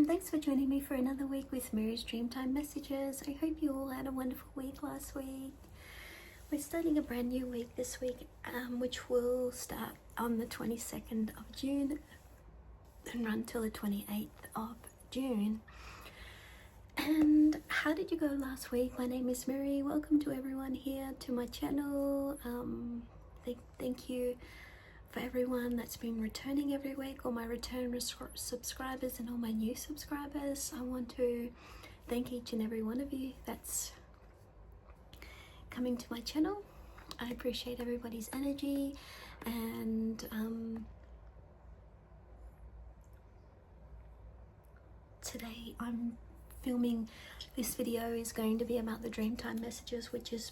and thanks for joining me for another week with Mirree's Dreamtime Messages. I hope you all had a wonderful week last week. We're starting a brand new week this week, which will start on the 22nd of June and run till the 28th of June. And how did you go last week? My name is Mirree. Welcome to everyone here to my channel. Thank you for everyone that's been returning every week, all my return subscribers and all my new subscribers. I want to thank each and every one of you that's coming to my channel. I appreciate everybody's energy, and today I'm filming this video is going to be about the Dreamtime Messages, which is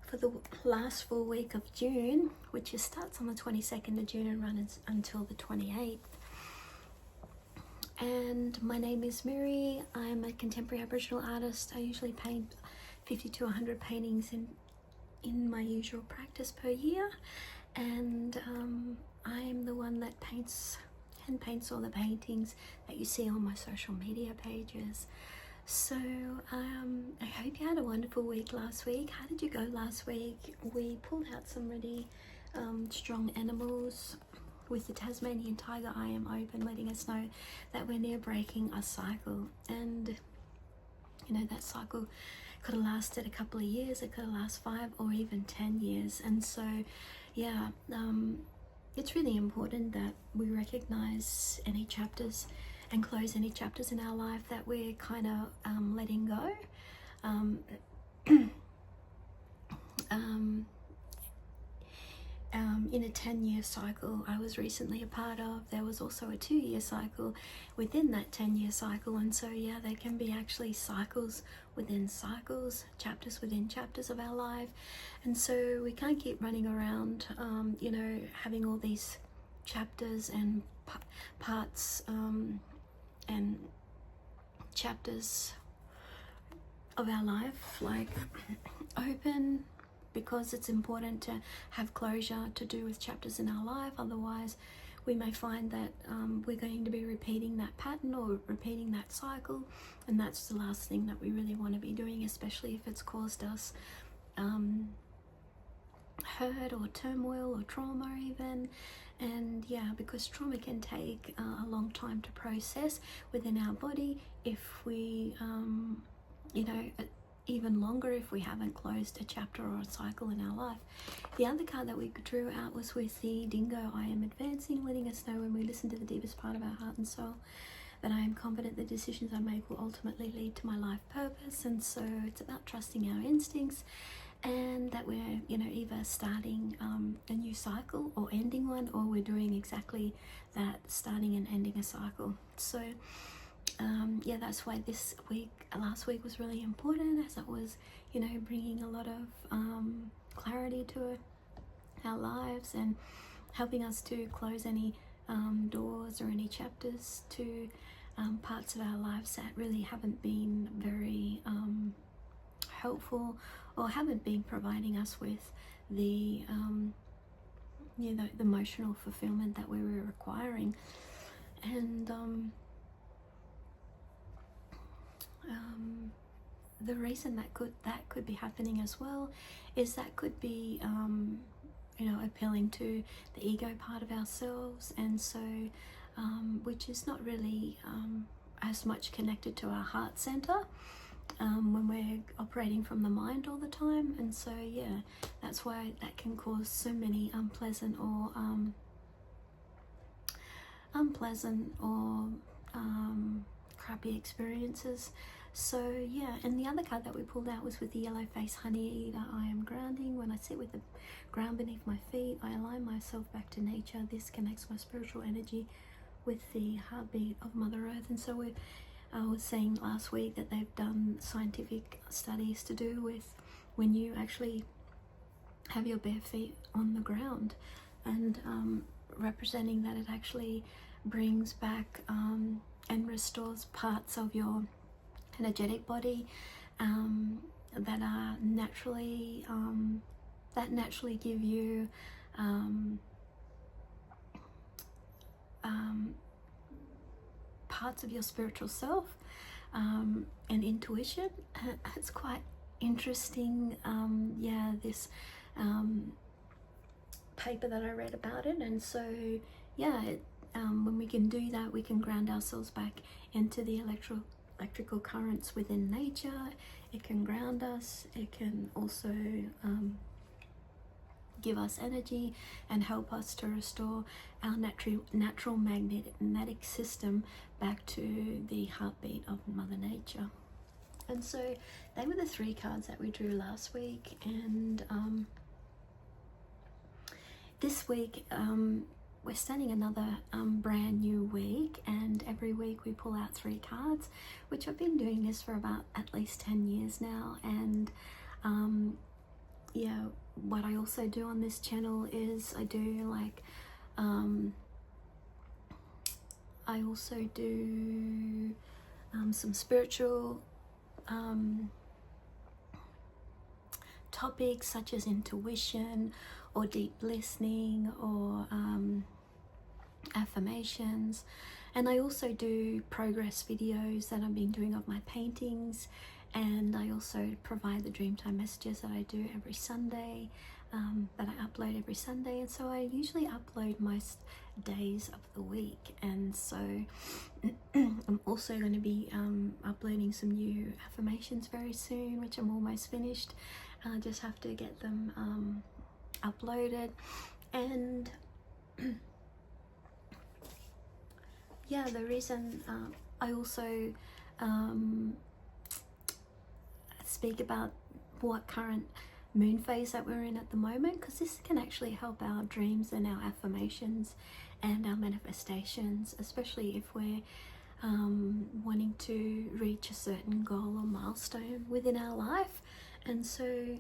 for the last full week of June, which starts on the 22nd of June and runs until the 28th. And my name is Mirree. I'm a contemporary Aboriginal artist. I usually paint 50 to 100 paintings in my usual practice per year, and I'm the one that hand paints all the paintings that you see on my social media pages. So I hope you had a wonderful week last week. How did you go last week? We pulled out some really strong animals. With the Tasmanian tiger, I am open, letting us know that we're near breaking a cycle. And you know, that cycle could have lasted a couple of years, it could have lasted 5 or even 10 years. And so yeah, it's really important that we recognize any chapters and close any chapters in our life that we're kind of letting go. In a 10-year cycle I was recently a part of, there was also a 2-year cycle within that 10-year cycle. And so yeah, there can be actually cycles within cycles, chapters within chapters of our life. And so we can't keep running around you know, having all these chapters and parts and chapters of our life like open, because it's important to have closure to do with chapters in our life. Otherwise we may find that we're going to be repeating that pattern or repeating that cycle, and that's the last thing that we really want to be doing, especially if it's caused us hurt or turmoil or trauma even. And yeah, because trauma can take a long time to process within our body if we you know, even longer if we haven't closed a chapter or a cycle in our life. The other card that we drew out was with the dingo. I am advancing, letting us know when we listen to the deepest part of our heart and soul that I am confident the decisions I make will ultimately lead to my life purpose. And so it's about trusting our instincts, and that we're, you know, either starting a new cycle or ending one, or we're doing exactly that, starting and ending a cycle. So yeah, that's why last week was really important, as it was, you know, bringing a lot of clarity to our lives and helping us to close any doors or any chapters to parts of our lives that really haven't been very helpful or haven't been providing us with the you know, the emotional fulfillment that we were requiring. And the reason that could be happening as well is that could be you know, appealing to the ego part of ourselves, and so which is not really as much connected to our heart center when we're operating from the mind all the time. And so yeah, that's why that can cause so many unpleasant or crappy experiences. So yeah, and the other card that we pulled out was with the yellow face honey eater. I am grounding. When I sit with the ground beneath my feet, I align myself back to nature. This connects my spiritual energy with the heartbeat of Mother Earth. And so I was saying last week that they've done scientific studies to do with when you actually have your bare feet on the ground, and representing that it actually brings back and restores parts of your energetic body that are naturally give you parts of your spiritual self and intuition. It's quite interesting. Yeah, this paper that I read about it, and so yeah, when we can do that, we can ground ourselves back into the electrical currents within nature. It can ground us. It can also give us energy and help us to restore our natural magnetic system back to the heartbeat of Mother Nature. And so they were the 3 cards that we drew last week, and this week we're starting another brand new week, and every week we pull out 3 cards, which I've been doing this for about at least 10 years now. And yeah, what I also do on this channel is I do like I also do some spiritual topics such as intuition or deep listening or affirmations, and I also do progress videos that I've been doing of my paintings, and I also provide the Dreamtime Messages that I do every Sunday, that I upload every Sunday. And so I usually upload most days of the week, and so I'm also going to be uploading some new affirmations very soon, which I'm almost finished. I just have to get them uploaded. And yeah, the reason I also speak about what current moon phase that we're in at the moment, because this can actually help our dreams and our affirmations and our manifestations, especially if we're wanting to reach a certain goal or milestone within our life. And so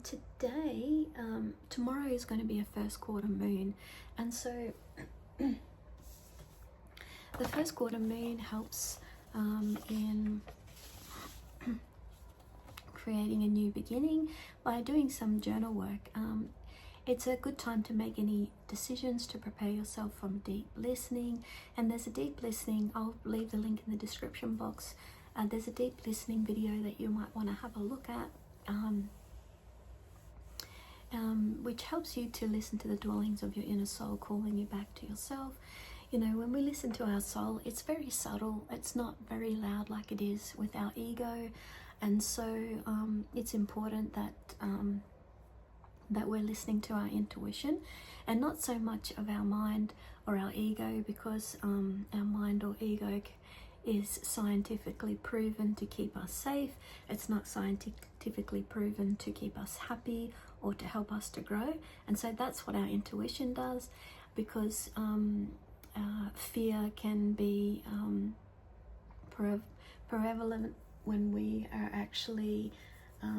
today, tomorrow is going to be a first quarter moon, and so the first quarter moon helps in creating a new beginning by doing some journal work. It's a good time to make any decisions, to prepare yourself from deep listening. And there's a deep listening, I'll leave the link in the description box. There's a deep listening video that you might want to have a look at, which helps you to listen to the dwellings of your inner soul calling you back to yourself. You know, when we listen to our soul, it's very subtle. It's not very loud like it is with our ego. And so it's important that that we're listening to our intuition and not so much of our mind or our ego, because our mind or ego is scientifically proven to keep us safe. It's not scientifically proven to keep us happy or to help us to grow. And so that's what our intuition does, because fear can be prevalent when we are actually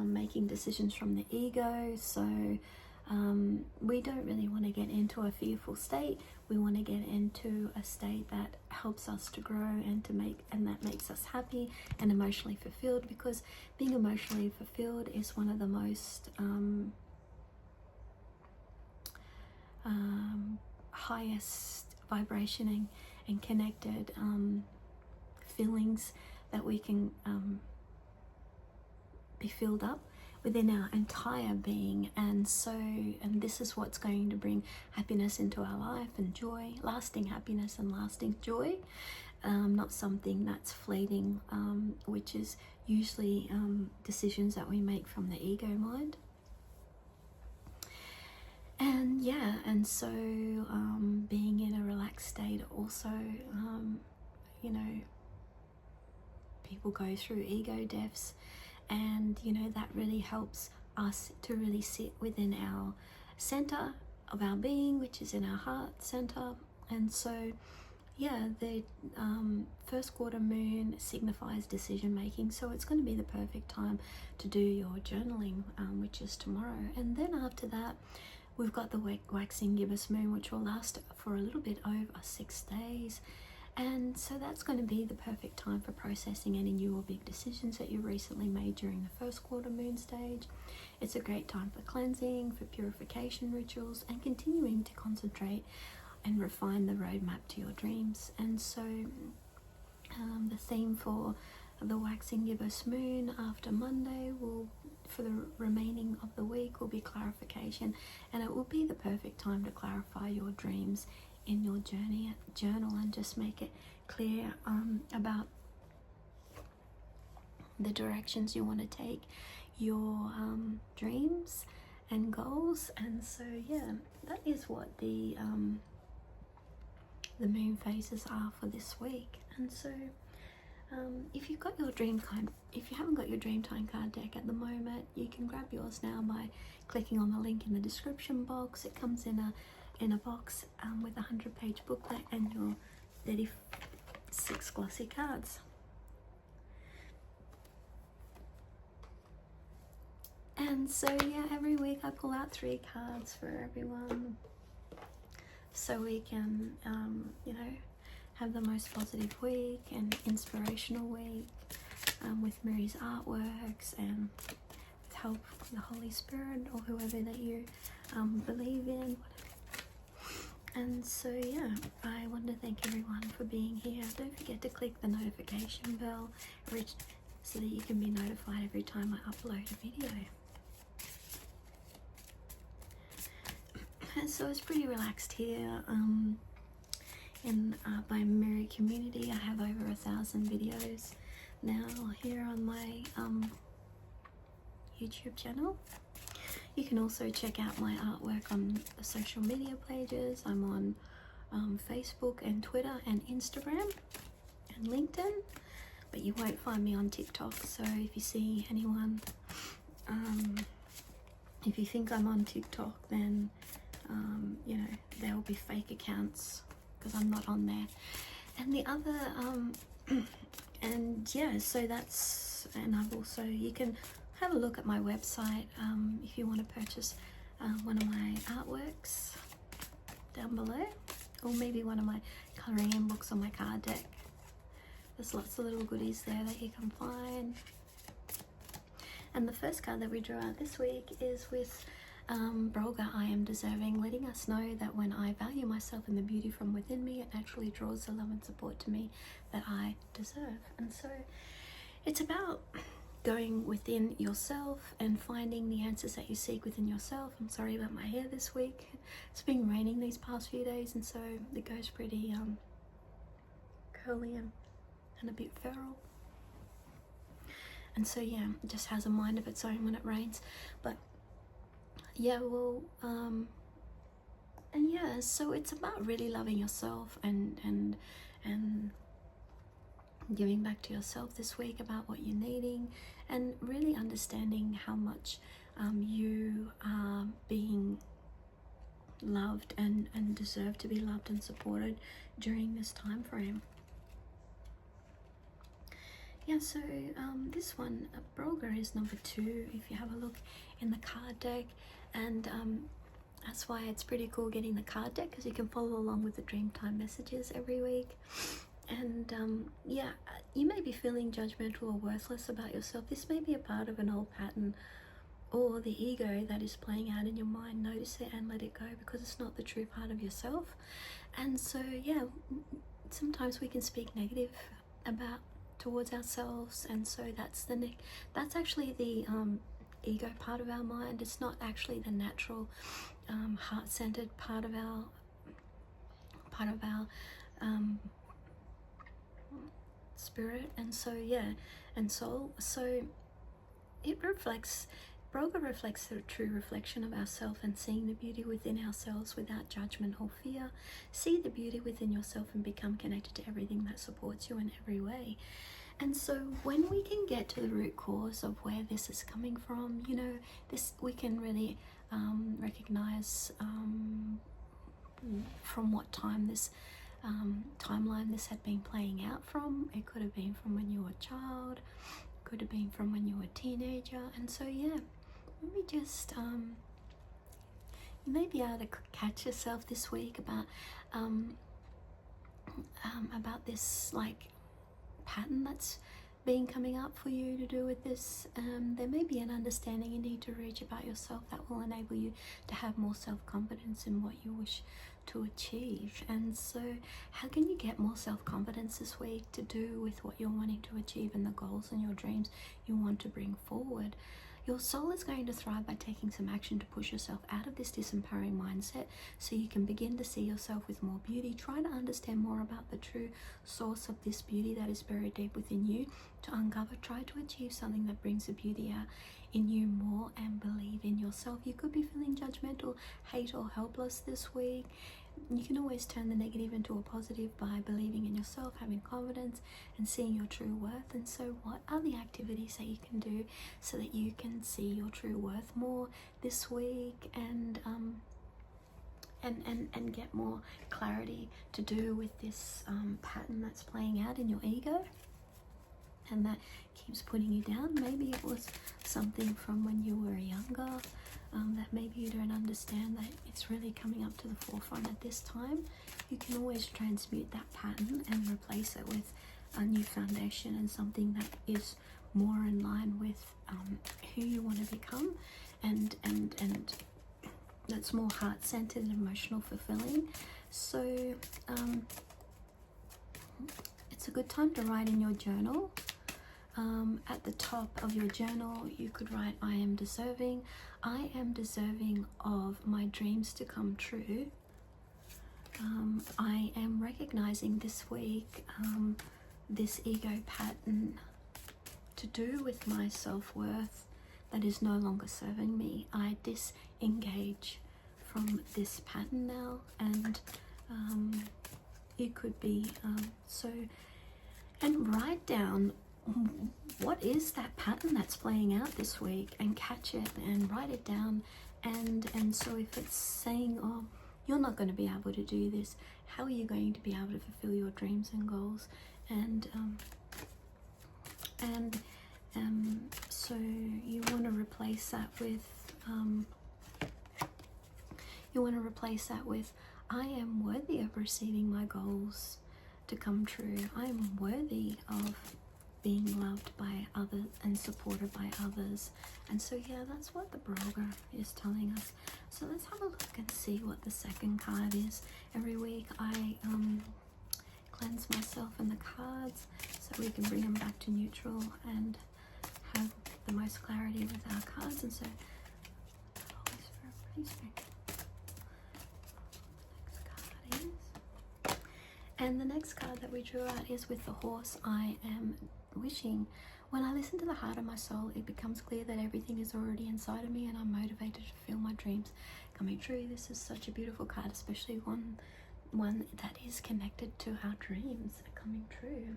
making decisions from the ego. So we don't really want to get into a fearful state. We want to get into a state that helps us to grow and that makes us happy and emotionally fulfilled, because being emotionally fulfilled is one of the most highest vibration and connected feelings that we can be filled up within our entire being. And this is what's going to bring happiness into our life and joy, lasting happiness and lasting joy, not something that's fleeting, which is usually decisions that we make from the ego mind. And yeah, and so being in a relaxed state also, you know, people go through ego deaths, and you know, that really helps us to really sit within our center of our being, which is in our heart center. And so yeah, the first quarter moon signifies decision making, so it's going to be the perfect time to do your journaling, which is tomorrow. And then after that, we've got the waxing gibbous moon, which will last for a little bit over 6 days. And so that's going to be the perfect time for processing any new or big decisions that you recently made during the first quarter moon stage. It's a great time for cleansing, for purification rituals, and continuing to concentrate and refine the roadmap to your dreams. And so The theme for the waxing gibbous moon after Monday will, for the remaining of the week, will be clarification, and it will be the perfect time to clarify your dreams in your journal and just make it clear about the directions you want to take your dreams and goals. And so yeah, that is what the moon phases are for this week. And so if you've got your if you haven't got your Dreamtime card deck at the moment, you can grab yours now by clicking on the link in the description box. It comes in a box with a 100-page booklet and your 36 glossy cards. And so yeah, every week I pull out 3 cards for everyone, so we can you know, have the most positive week and inspirational week with Mirree's artworks, and with help from the Holy Spirit or whoever that you believe in. And so yeah, I want to thank everyone for being here. Don't forget to click the notification bell so that you can be notified every time I upload a video. And so it's pretty relaxed here. In my Mirree community, I have over 1,000 videos now here on my YouTube channel. You can also check out my artwork on the social media pages. I'm on Facebook and Twitter and Instagram and LinkedIn, but you won't find me on TikTok. So if you see anyone, if you think I'm on TikTok, then you know, there will be fake accounts, because I'm not on there. And the other and yeah, so that's, and I've also, you can have a look at my website if you want to purchase one of my artworks down below, or maybe one of my colouring in books or my card deck. There's lots of little goodies there that you can find. And the first card that we drew out this week is with Broga, I am deserving, letting us know that when I value myself and the beauty from within me, it naturally draws the love and support to me that I deserve. And so it's about going within yourself and finding the answers that you seek within yourself. I'm sorry about my hair this week. It's been raining these past few days, and so it goes pretty curly and a bit feral. And so yeah, it just has a mind of its own when it rains. But yeah, well, and yeah, so it's about really loving yourself and giving back to yourself this week about what you're needing, and really understanding how much you are being loved and deserve to be loved and supported during this time frame. Yeah, so this one, Broga, is number 2 if you have a look in the card deck, and that's why it's pretty cool getting the card deck, because you can follow along with the Dreamtime Messages every week. And yeah, you may be feeling judgmental or worthless about yourself. This may be a part of an old pattern or the ego that is playing out in your mind. Notice it and let it go, because it's not the true part of yourself. And so yeah, sometimes we can speak negative about towards ourselves, and so that's actually the ego part of our mind. It's not actually the natural heart-centered part of our spirit, and so yeah, and soul. So it reflects, Broga reflects the true reflection of ourself, and seeing the beauty within ourselves without judgment or fear. See the beauty within yourself and become connected to everything that supports you in every way. And so when we can get to the root cause of where this is coming from, you know, this, we can really recognize from what time this timeline this had been playing out from. It could have been from when you were a child, could have been from when you were a teenager. And so yeah, maybe just you may be able to catch yourself this week about this like pattern that's been coming up for you to do with this. There may be an understanding you need to reach about yourself that will enable you to have more self-confidence in what you wish to achieve. And so how can you get more self-confidence this week to do with what you're wanting to achieve and the goals and your dreams you want to bring forward? Your soul is going to thrive by taking some action to push yourself out of this disempowering mindset so you can begin to see yourself with more beauty. Try to understand more about the true source of this beauty that is buried deep within you to uncover. Try to achieve something that brings the beauty out in you more and believe in yourself. You could be feeling judgmental, hate, or helpless this week. You can always turn the negative into a positive by believing in yourself, having confidence, and seeing your true worth. And so what are the activities that you can do so that you can see your true worth more this week and get more clarity to do with this pattern that's playing out in your ego and that keeps putting you down? Maybe it was something from when you were younger that maybe you don't understand that it's really coming up to the forefront at this time. You can always transmute that pattern and replace it with a new foundation and something that is more in line with who you want to become and that's more heart-centered and emotional fulfilling. So it's a good time to write in your journal. At the top of your journal you could write, I am deserving of my dreams to come true. I am recognizing this week this ego pattern to do with my self-worth that is no longer serving me. I disengage from this pattern now, and it could be and write down what is that pattern that's playing out this week and catch it and write it down. And so if it's saying, oh, you're not going to be able to do this, how are you going to be able to fulfill your dreams and goals? So you want to replace that with I am worthy of receiving my goals to come true. I am worthy of being loved by others and supported by others. And so yeah, that's what the Broger is telling us. So let's have a look and see what the second card is. Every week I cleanse myself and the cards so we can bring them back to neutral and have the most clarity with our cards. And so Holy Spirit, please bring the next card is. And the next card that we drew out is with the horse. I am wishing. When I listen to the heart of my soul, it becomes clear that everything is already inside of me and I'm motivated to feel my dreams coming true. This is such a beautiful card, especially one that is connected to our dreams coming true.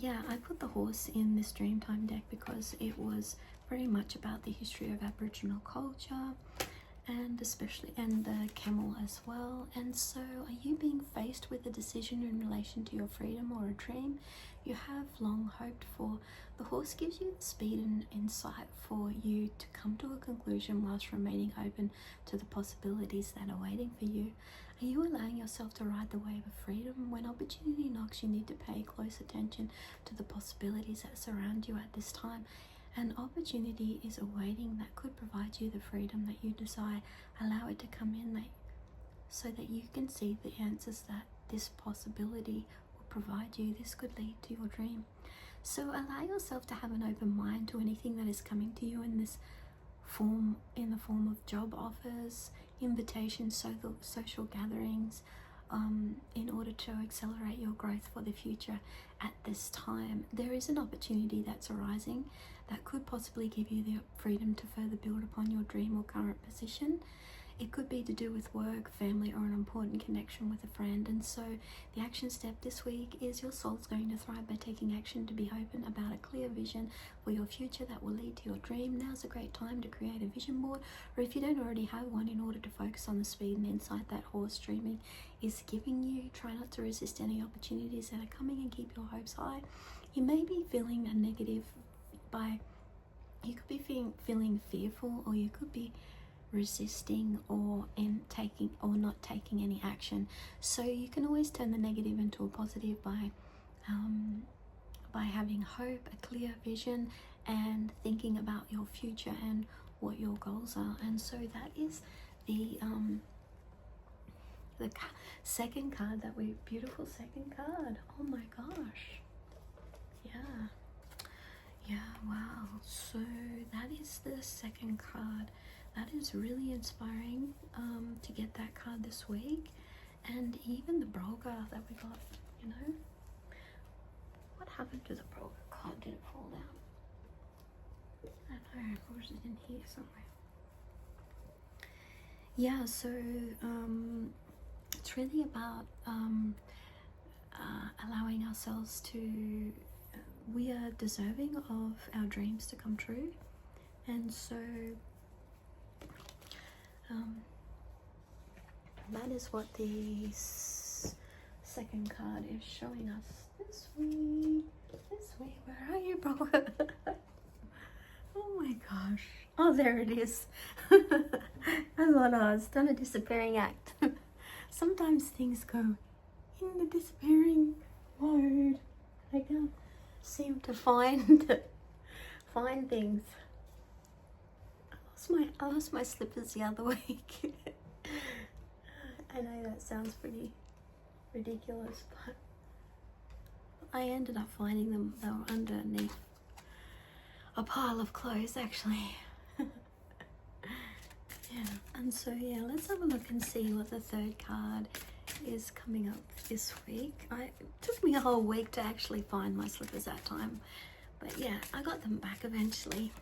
Yeah, I put the horse in this Dreamtime deck because it was very much about the history of Aboriginal culture and the camel as well. And so are you being faced with a decision in relation to your freedom or a dream you have long hoped for? The horse gives you the speed and insight for you to come to a conclusion whilst remaining open to the possibilities that are waiting for you. Are you allowing yourself to ride the wave of freedom? When opportunity knocks, you need to pay close attention to the possibilities that surround you at this time. An opportunity is awaiting that could provide you the freedom that you desire. Allow it to come in so that you can see the answers that this possibility will provide you. This could lead to your dream. So allow yourself to have an open mind to anything that is coming to you in this form, in the form of job offers, invitations, social gatherings, in order to accelerate your growth for the future at this time. There is an opportunity that's arising that could possibly give you the freedom to further build upon your dream or current position. It could be to do with work, family, or an important connection with a friend. And so the action step this week is your soul's going to thrive by taking action to be open about a clear vision for your future that will lead to your dream. Now's a great time to create a vision board, or if you don't already have one, in order to focus on the speed and insight that horse dreaming is giving you. Try not to resist any opportunities that are coming and keep your hopes high. You may be feeling a negative you could be feeling fearful, or you could be resisting or not taking any action. So you can always turn the negative into a positive by having hope, a clear vision, and thinking about your future and what your goals are. And so that is the second card, that beautiful second card. Oh my gosh. Yeah, wow. So that is the second card. That is really inspiring to get that card this week. And even the Broga that we got, you know. What happened to the Broga card? Did it fall down? I don't know, or is it in here somewhere? Yeah, so it's really about allowing ourselves to, we are deserving of our dreams to come true. And so that is what the second card is showing us this week. Where are you, bro? Oh my gosh. Oh, there it is. I thought I was done a disappearing act. Sometimes things go in the disappearing mode. I can't seem to find things. I lost my slippers the other week. I know that sounds pretty ridiculous, but I ended up finding them. They were underneath a pile of clothes, actually. Yeah, and so yeah, let's have a look and see what the third card is coming up this week. It took me a whole week to actually find my slippers that time, but yeah, I got them back eventually.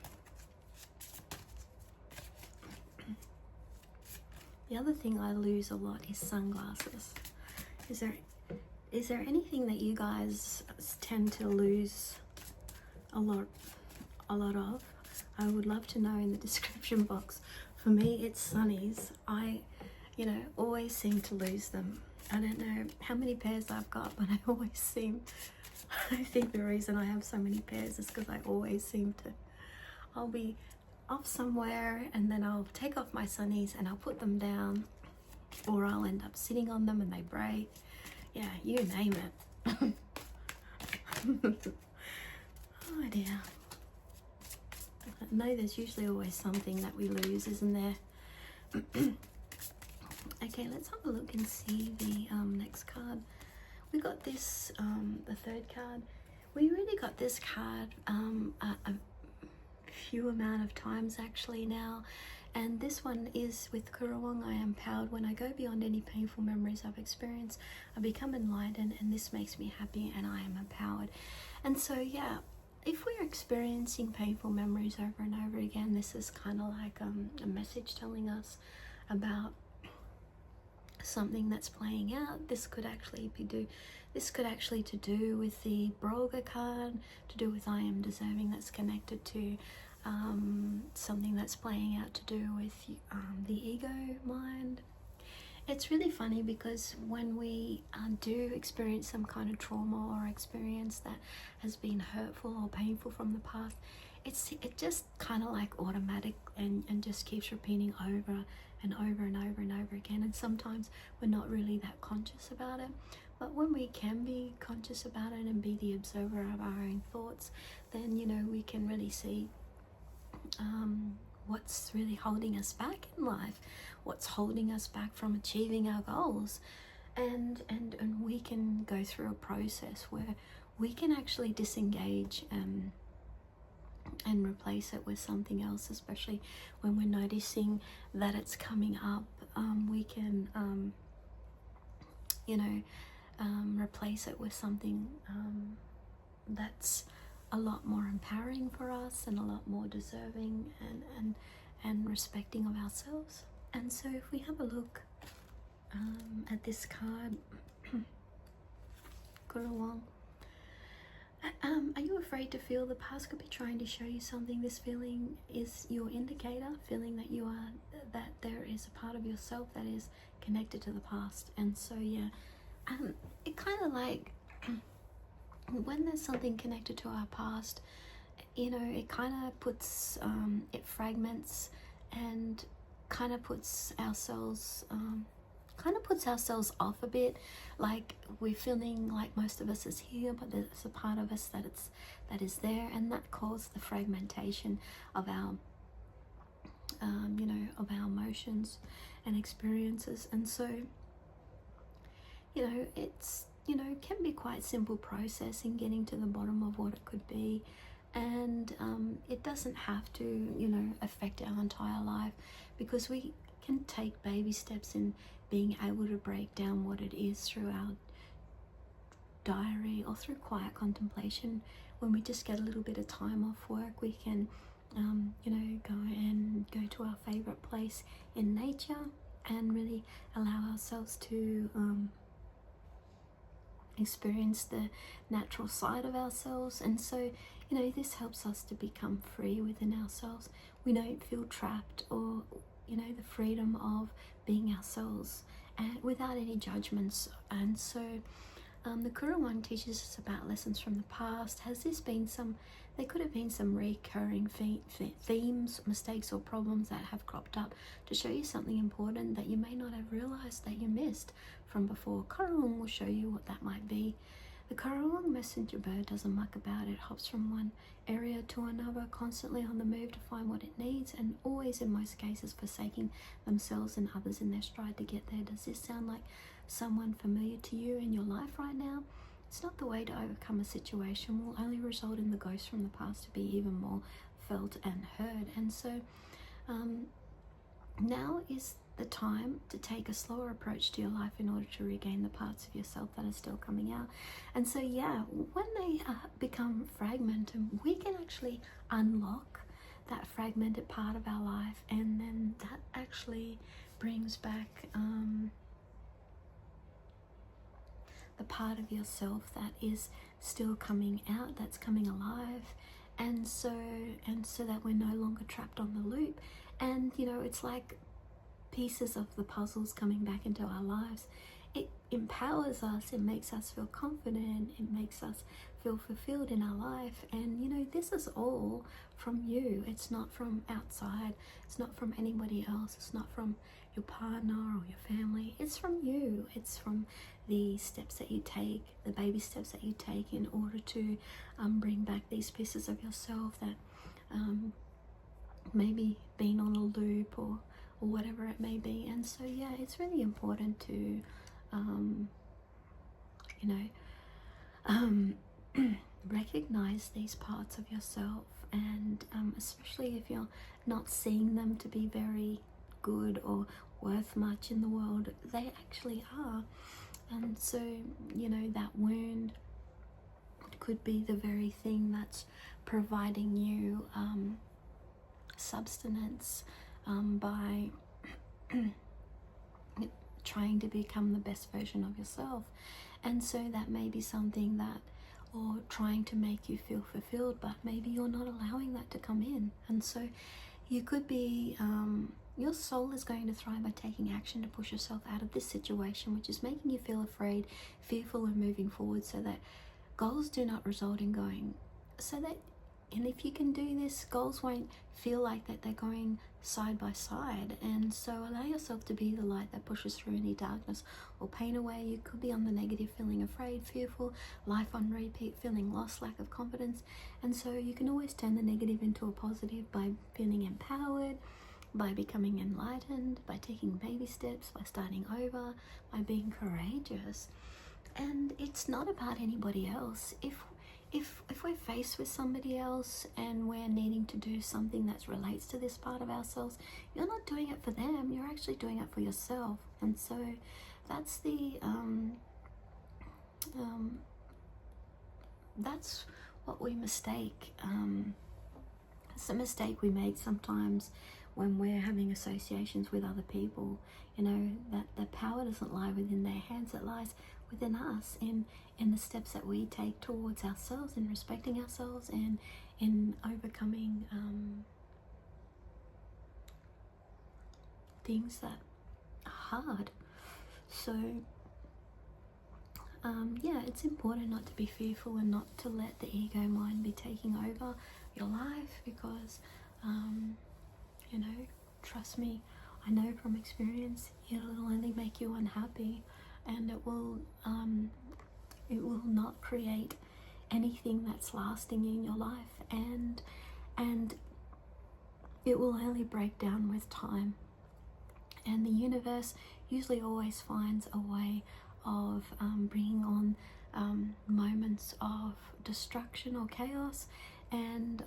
The other thing I lose a lot is sunglasses. Is there anything that you guys tend to lose a lot of? I would love to know in the description box. For me, it's sunnies. I always seem to lose them. I don't know how many pairs I've got, but I think the reason I have so many pairs is because I always seem to, I'll be off somewhere and then I'll take off my sunnies and I'll put them down, or I'll end up sitting on them and they break. Yeah, you name it. Oh dear. I know there's usually always something that we lose, isn't there? Okay, let's have a look and see the next card. We got this, the third card. We really got this card a few amount of times actually now, and this one is with Kurawong. I am empowered. When I go beyond any painful memories I've experienced, I become enlightened, and this makes me happy, and I am empowered. And so yeah, if we're experiencing painful memories over and over again, this is kind of like a message telling us about something that's playing out. This could actually to do with the Broga card, to do with I am deserving. That's connected to something that's playing out to do with the ego mind. It's really funny because when we do experience some kind of trauma or experience that has been hurtful or painful from the past, it just kind of like automatic and just keeps repeating over and over and over and over again. And sometimes we're not really that conscious about it. But when we can be conscious about it and be the observer of our own thoughts, then we can really see what's really holding us back in life, what's holding us back from achieving our goals, and we can go through a process where we can actually disengage and replace it with something else. Especially when we're noticing that it's coming up, we can replace it with something that's a lot more empowering for us and a lot more deserving and respecting of ourselves. And so if we have a look at this card, Kurawong, are you afraid to feel? The past could be trying to show you something. This feeling is your indicator, feeling that that there is a part of yourself that is connected to the past. And so yeah, it kind of like when there's something connected to our past, it kind of puts it fragments and kind of puts ourselves off a bit. Like we're feeling like most of us is here, but there's a part of us that is there, and that caused the fragmentation of you know, of our emotions and experiences. And so, you know, it's, you know, can be quite simple process in getting to the bottom of what it could be. And it doesn't have to, you know, affect our entire life, because we can take baby steps in being able to break down what it is through our diary or through quiet contemplation. When we just get a little bit of time off work, we can you know, go to our favorite place in nature and really allow ourselves to experience the natural side of ourselves. And so, you know, this helps us to become free within ourselves. We don't feel trapped, or, you know, the freedom of being ourselves and without any judgments. And so the Kurrawong teaches us about lessons from the past. There could have been some recurring themes, mistakes or problems that have cropped up to show you something important that you may not have realized that you missed from before. Kurrawong will show you what that might be. The Kurrawong messenger bird doesn't muck about. It hops from one area to another, constantly on the move to find what it needs, and always, in most cases, forsaking themselves and others in their stride to get there. Does this sound like someone familiar to you in your life right now? It's not the way to overcome a situation. Will only result in the ghosts from the past to be even more felt and heard. And so now is the time to take a slower approach to your life in order to regain the parts of yourself that are still coming out. And so, yeah, when they become fragmented, we can actually unlock that fragmented part of our life, and then that actually brings back the part of yourself that is still coming out, that's coming alive. And so that we're no longer trapped on the loop. And, you know, it's like pieces of the puzzles coming back into our lives. It empowers us, it makes us feel confident, it makes us feel fulfilled in our life. And, you know, this is all from you. It's not from outside, it's not from anybody else, it's not from your partner or your family. It's from you. It's from the steps that you take, the baby steps that you take in order to bring back these pieces of yourself that maybe been on a loop or whatever it may be. And so, yeah, it's really important to you know, recognize these parts of yourself, and especially if you're not seeing them to be very good or worth much in the world, they actually are. And so, you know, that wound could be the very thing that's providing you substance by trying to become the best version of yourself. And so that may be something that, or trying to make you feel fulfilled, but maybe you're not allowing that to come in. And so you could be your soul is going to thrive by taking action to push yourself out of this situation, which is making you feel afraid, fearful, and moving forward, so that goals do not result in going, and if you can do this, goals won't feel like that they're going side by side. And so allow yourself to be the light that pushes through any darkness or pain away. You could be on the negative, feeling afraid, fearful, life on repeat, feeling lost, lack of confidence. And so you can always turn the negative into a positive by feeling empowered, by becoming enlightened, by taking baby steps, by starting over, by being courageous. And it's not about anybody else. If we're faced with somebody else and we're needing to do something that relates to this part of ourselves, you're not doing it for them, you're actually doing it for yourself. And so that's that's what we mistake. It's a mistake we make sometimes when we're having associations with other people, you know, that the power doesn't lie within their hands, it lies within us, in the steps that we take towards ourselves, in respecting ourselves, and in overcoming things that are hard. So yeah, it's important not to be fearful and not to let the ego mind be taking over your life, because you know, trust me, I know from experience, it'll only make you unhappy, and it will not create anything that's lasting in your life. And it will only break down with time. And the universe usually always finds a way of bringing on moments of destruction or chaos, and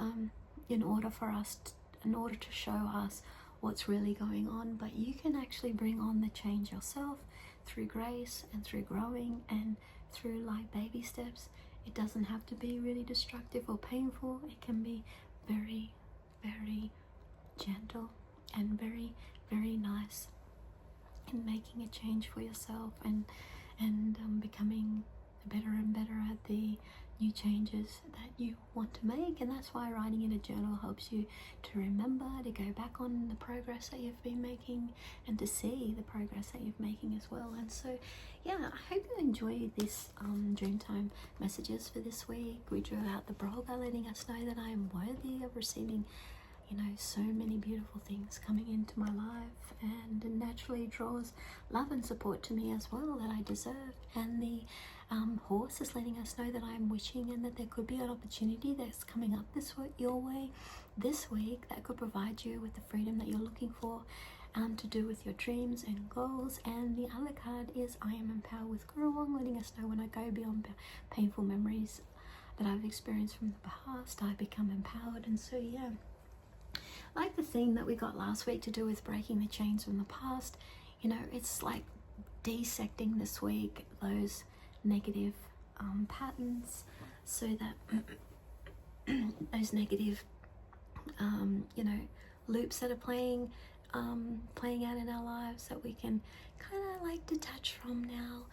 in order to show us what's really going on. But you can actually bring on the change yourself through grace and through growing and through like baby steps. It doesn't have to be really destructive or painful. It can be very, very gentle and very, very nice in making a change for yourself and becoming better and better at the new changes that you want to make. And that's why writing in a journal helps you to remember, to go back on the progress that you've been making and to see the progress that you're making as well. And so yeah, I hope you enjoy this Dreamtime messages for this week. We drew out the Brolga letting us know that I am worthy of receiving, you know, so many beautiful things coming into my life, and it naturally draws love and support to me as well that I deserve. And the horse is letting us know that I am wishing and that there could be an opportunity that's coming up your way this week that could provide you with the freedom that you're looking for to do with your dreams and goals. And the other card is I am empowered with Gurung, letting us know when I go beyond painful memories that I've experienced from the past, I become empowered. And so yeah, like the theme that we got last week to do with breaking the chains from the past, you know, it's like dissecting this week those negative patterns, so that those negative you know, loops that are playing out in our lives, that we can kind of like detach from now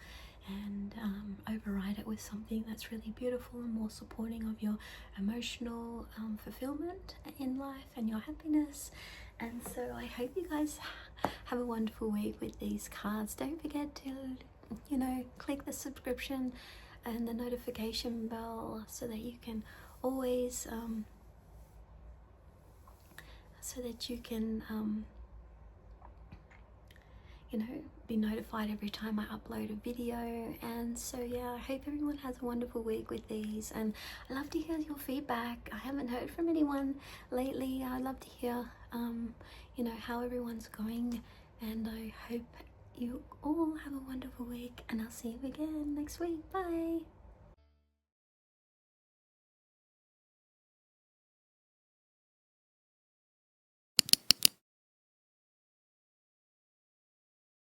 and override it with something that's really beautiful and more supporting of your emotional fulfillment in life and your happiness. And so I hope you guys have a wonderful week with these cards. Don't forget to, you know, click the subscription and the notification bell so that you can always you know, be notified every time I upload a video. And so yeah, I hope everyone has a wonderful week with these, and I love to hear your feedback. I haven't heard from anyone lately. I'd love to hear you know, how everyone's going, and I hope you all have a wonderful week, and I'll see you again next week. Bye.